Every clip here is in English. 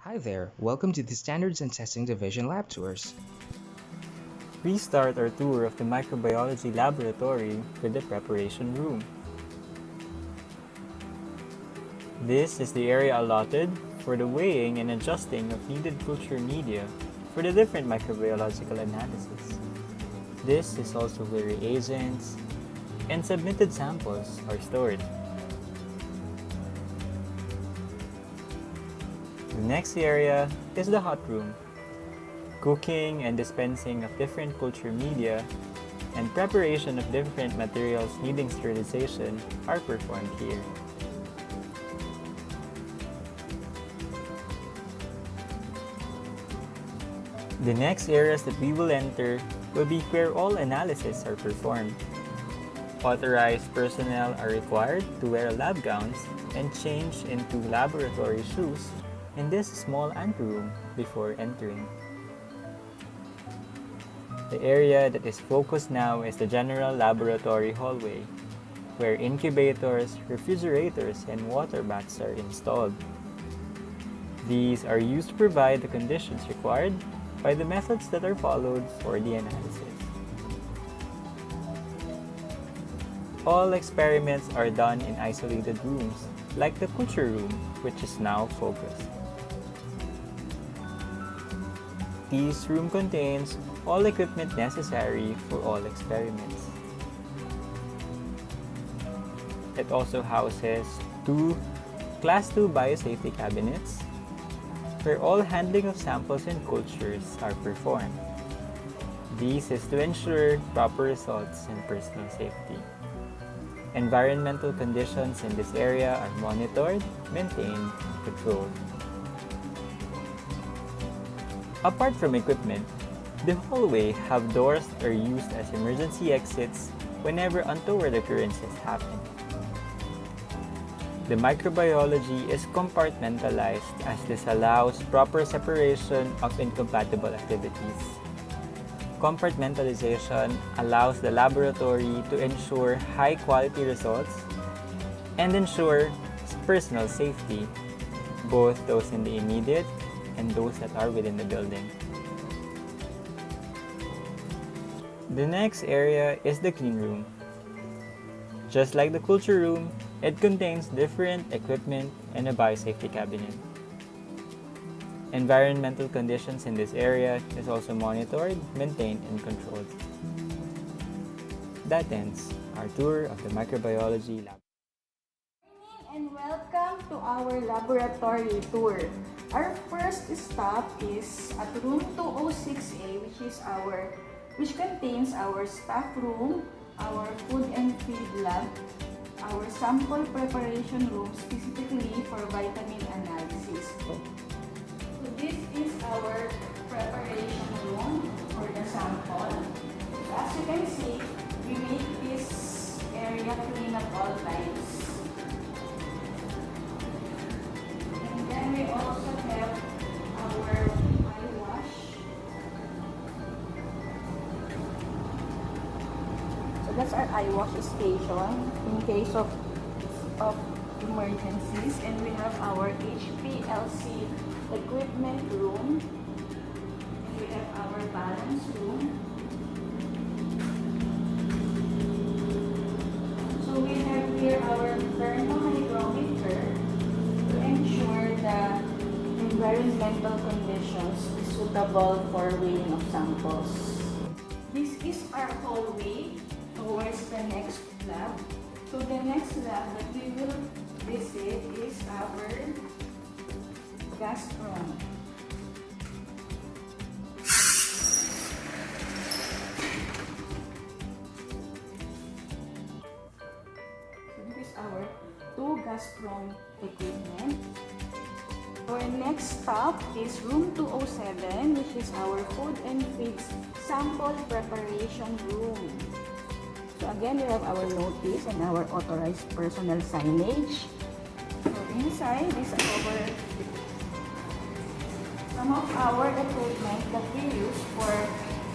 Hi there, welcome to the Standards and Testing Division Lab Tours. We start our tour of the microbiology laboratory with the preparation room. This is the area allotted for the weighing and adjusting of needed culture media for the different microbiological analysis. This is also where reagents and submitted samples are stored. The next area is the hot room. Cooking and dispensing of different culture media and preparation of different materials needing sterilization are performed here. The next areas that we will enter will be where all analyses are performed. Authorized personnel are required to wear lab gowns and change into laboratory shoes in this small anteroom before entering. The area that is focused now is the general laboratory hallway, where incubators, refrigerators, and water baths are installed. These are used to provide the conditions required by the methods that are followed for the analysis. All experiments are done in isolated rooms, like the culture room, which is now focused. This room contains all equipment necessary for all experiments. It also houses two Class II biosafety cabinets, where all handling of samples and cultures are performed. This is to ensure proper results and personal safety. Environmental conditions in this area are monitored, maintained, and controlled. Apart from equipment, the hallway have doors that are used as emergency exits whenever untoward occurrences happen. The microbiology is compartmentalized as this allows proper separation of incompatible activities. Compartmentalization allows the laboratory to ensure high-quality results and ensure personal safety, both those in the immediate and those that are within the building. The next area is the clean room. Just like the culture room, it contains different equipment and a biosafety cabinet. Environmental conditions in this area is also monitored, maintained, and controlled. That ends our tour of the microbiology lab. And welcome to our laboratory tour. Our first stop is at room 206A, which contains our staff room, our food and feed lab, our sample preparation room specifically for vitamin analysis. So this is our preparation room for the sample. So as you can see, we make this area clean at all times. And then we also have our eye wash. So that's our eye wash station in case of emergencies. And we have our HPLC equipment room. And we have our balance room. So we have here our thermohydrometer to ensure the environmental conditions is suitable for weighing of samples. This is our hallway towards the next lab. So the next lab that we will visit is our gas room. So this is our two gastron equipment. Our next stop is room 207, which is our food and feeds sample preparation room. So again, we have our notice and our authorized personnel signage. So inside is some of our equipment that we use for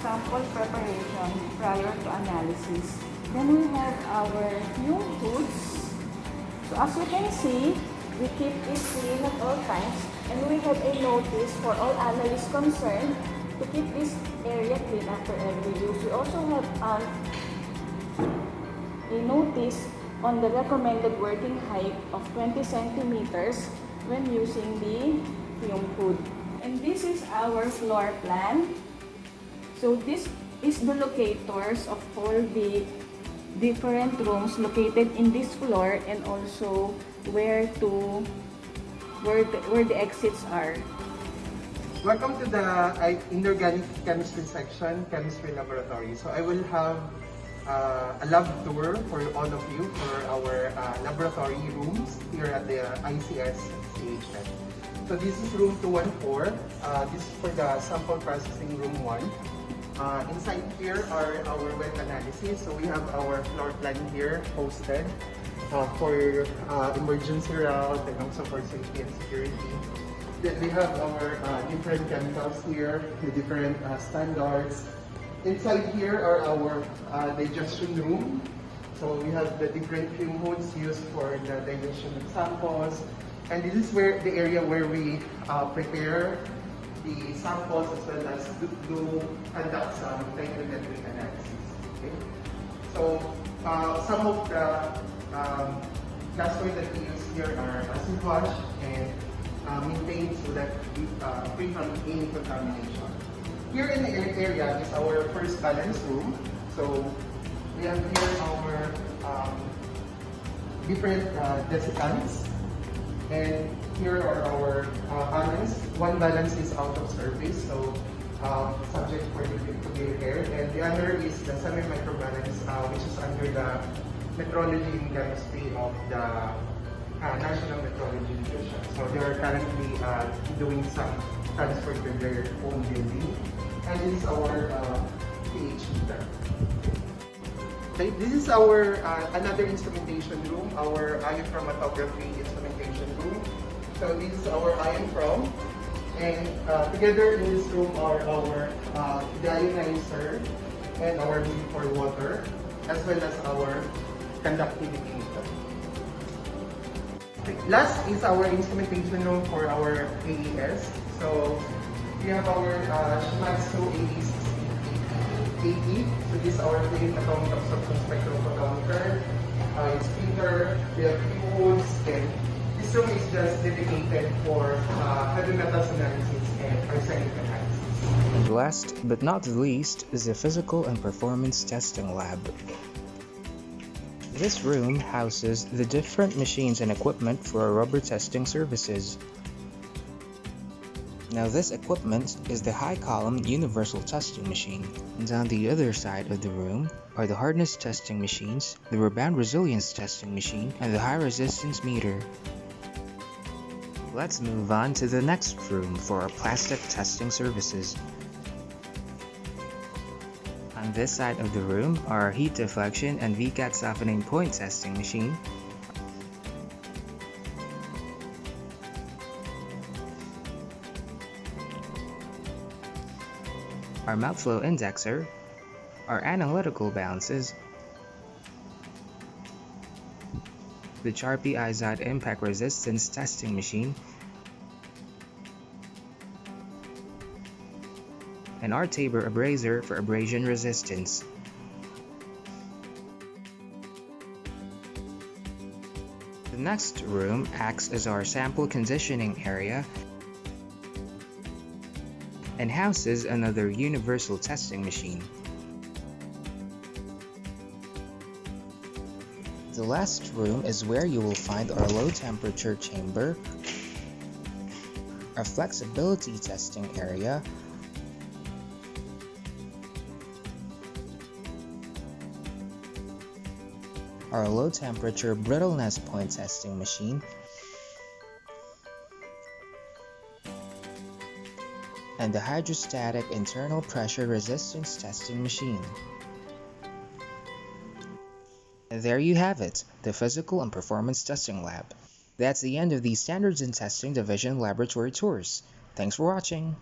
sample preparation prior to analysis. Then we have our fume hoods. So as you can see, we keep it clean at all times And we have a notice for all analysts concerned to keep this area clean after every use. We also have a notice on the recommended working height of 20 centimeters when using the fume hood. And this is our floor plan. So this is the locators of all the different rooms located in this floor, and also where the exits are. Welcome to the inorganic chemistry section, chemistry laboratory. So I will have a lab tour for all of you for our laboratory rooms here at the ICS CHN. So this is room 214. This is for the sample processing room 1. Inside here are our wet analysis. So we have our floor plan here posted for emergency route and also for safety and security. Then we have our different chemicals here, the different standards. Inside here are our digestion room. So we have the different fume hoods used for the digestion of samples. And this is where the area where we prepare the samples as well as conduct some titrometric analysis. Okay? So some of the gas oil that we use here are acid wash and maintained so that we free from any contamination. Here in the area is our first balance room. So we have here our different desiccants. And here are our balance. One balance is out of service, so subject for it to be repaired. And the other is the semi-microbalance, which is under the metrology and chemistry of the National Metrology Division. So they are currently doing some transfer to their own building. And this is our pH meter. Okay, this is our another instrumentation room, our ion chromatography instrumentation room. So this is our ion chrom, and together in this room are our deionizer and our need for water, as well as our conductivity meter. Okay. Last is our instrumentation room for our AES. So we have our Shimatsu AES 80. So this is our plain atomic absorption spectrophotometer. It's printer, we have keyboards, and this room is just dedicated for heavy metals analysis and arsenic analysis. And last but not the least is the Physical and Performance Testing Lab. This room houses the different machines and equipment for our rubber testing services. Now this equipment is the high column universal testing machine, and on the other side of the room are the hardness testing machines, the rebound resilience testing machine, and the high resistance meter. Let's move on to the next room for our plastic testing services. On this side of the room are our heat deflection and VCAT softening point testing machine, our mouth flow indexer, our analytical balances, the Sharpie Izod impact resistance testing machine, and our Tabor abraser for abrasion resistance. The next room acts as our sample conditioning area and houses another universal testing machine. The last room is where you will find our low temperature chamber, our flexibility testing area, our low temperature brittleness point testing machine, and the hydrostatic internal pressure resistance testing machine. And there you have it, the Physical and Performance Testing Lab. That's the end of the Standards in Testing Division laboratory tours. Thanks for watching.